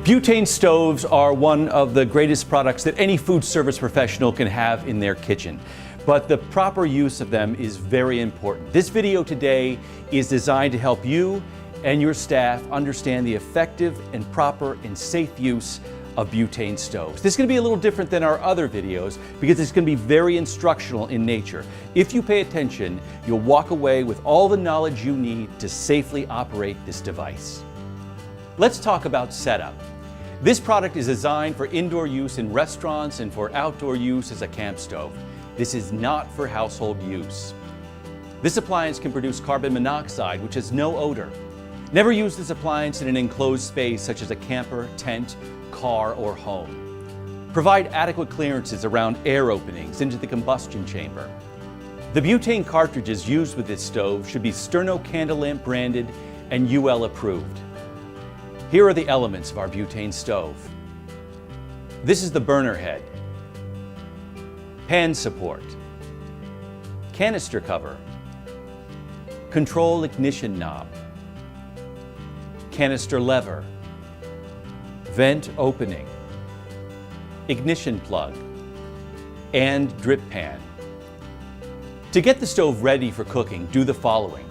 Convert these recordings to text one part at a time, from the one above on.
Butane stoves are one of the greatest products that any food service professional can have in their kitchen, but the proper use of them is very important. This video today is designed to help you and your staff understand the effective and proper and safe use of butane stoves. This is going to be a little different than our other videos because it's going to be very instructional in nature. If you pay attention, you'll walk away with all the knowledge you need to safely operate this device. Let's talk about setup. This product is designed for indoor use in restaurants and for outdoor use as a camp stove. This is not for household use. This appliance can produce carbon monoxide, which has no odor. Never use this appliance in an enclosed space such as a camper, tent, car, or home. Provide adequate clearances around air openings into the combustion chamber. The butane cartridges used with this stove should be SternoCandleLamp branded and UL approved. Here are the elements of our butane stove. This is the burner head, pan support, canister cover, control ignition knob, canister lever, vent opening, ignition plug, and drip pan. To get the stove ready for cooking, do the following.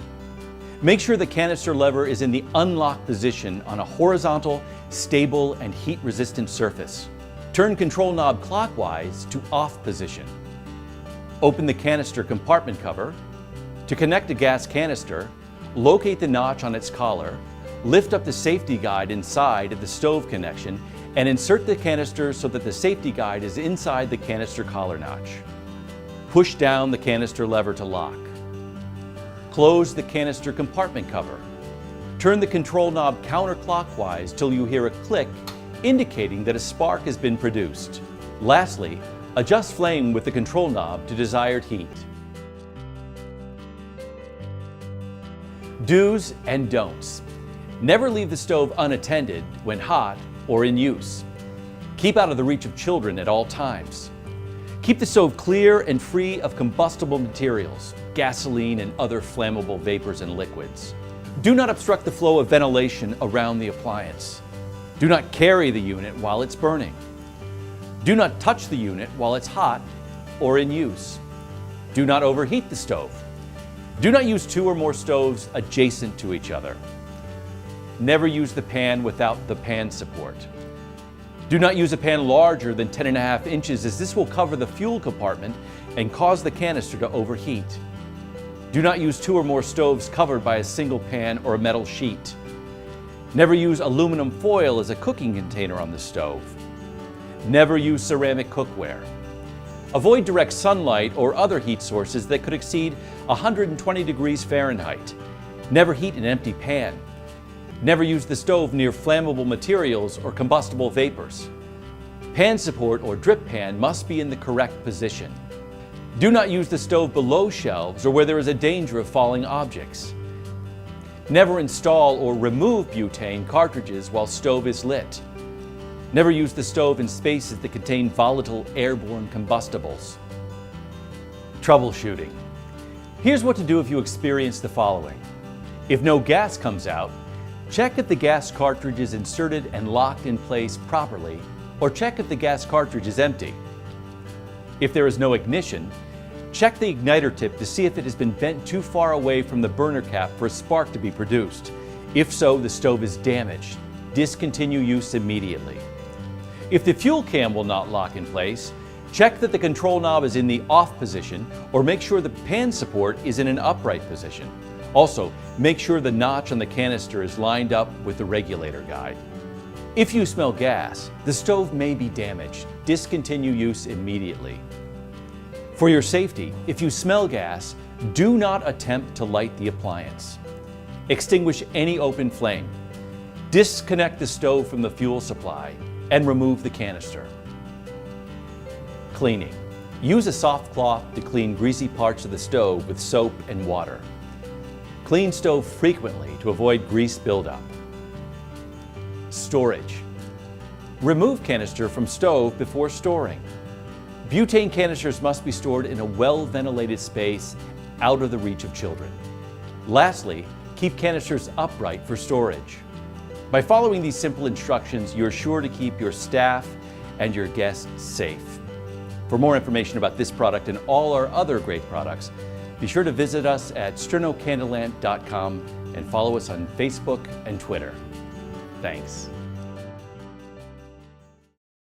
Make sure the canister lever is in the unlock position on a horizontal, stable, and heat-resistant surface. Turn control knob clockwise to off position. Open the canister compartment cover. To connect a gas canister, locate the notch on its collar, lift up the safety guide inside of the stove connection, and insert the canister so that the safety guide is inside the canister collar notch. Push down the canister lever to lock. Close the canister compartment cover. Turn the control knob counterclockwise till you hear a click indicating that a spark has been produced. Lastly, adjust flame with the control knob to desired heat. Do's and don'ts. Never leave the stove unattended when hot or in use. Keep out of the reach of children at all times. Keep the stove clear and free of combustible materials, gasoline and other flammable vapors and liquids. Do not obstruct the flow of ventilation around the appliance. Do not carry the unit while it's burning. Do not touch the unit while it's hot or in use. Do not overheat the stove. Do not use 2 or more stoves adjacent to each other. Never use the pan without the pan support. Do not use a pan larger than 10.5 inches as this will cover the fuel compartment and cause the canister to overheat. Do not use 2 or more stoves covered by a single pan or a metal sheet. Never use aluminum foil as a cooking container on the stove. Never use ceramic cookware. Avoid direct sunlight or other heat sources that could exceed 120 degrees Fahrenheit. Never heat an empty pan. Never use the stove near flammable materials or combustible vapors. Pan support or drip pan must be in the correct position. Do not use the stove below shelves or where there is a danger of falling objects. Never install or remove butane cartridges while stove is lit. Never use the stove in spaces that contain volatile airborne combustibles. Troubleshooting. Here's what to do if you experience the following. If no gas comes out, check if the gas cartridge is inserted and locked in place properly, or check if the gas cartridge is empty. If there is no ignition, check the igniter tip to see if it has been bent too far away from the burner cap for a spark to be produced. If so, the stove is damaged. Discontinue use immediately. If the fuel cam will not lock in place, check that the control knob is in the off position or make sure the pan support is in an upright position. Also, make sure the notch on the canister is lined up with the regulator guide. If you smell gas, the stove may be damaged. Discontinue use immediately. For your safety, if you smell gas, do not attempt to light the appliance. Extinguish any open flame. Disconnect the stove from the fuel supply and remove the canister. Cleaning. Use a soft cloth to clean greasy parts of the stove with soap and water. Clean stove frequently to avoid grease buildup. Storage. Remove canister from stove before storing. Butane canisters must be stored in a well-ventilated space out of the reach of children. Lastly, keep canisters upright for storage. By following these simple instructions, you're sure to keep your staff and your guests safe. For more information about this product and all our other great products, be sure to visit us at SternoCandleLamp.com and follow us on Facebook and Twitter. Thanks.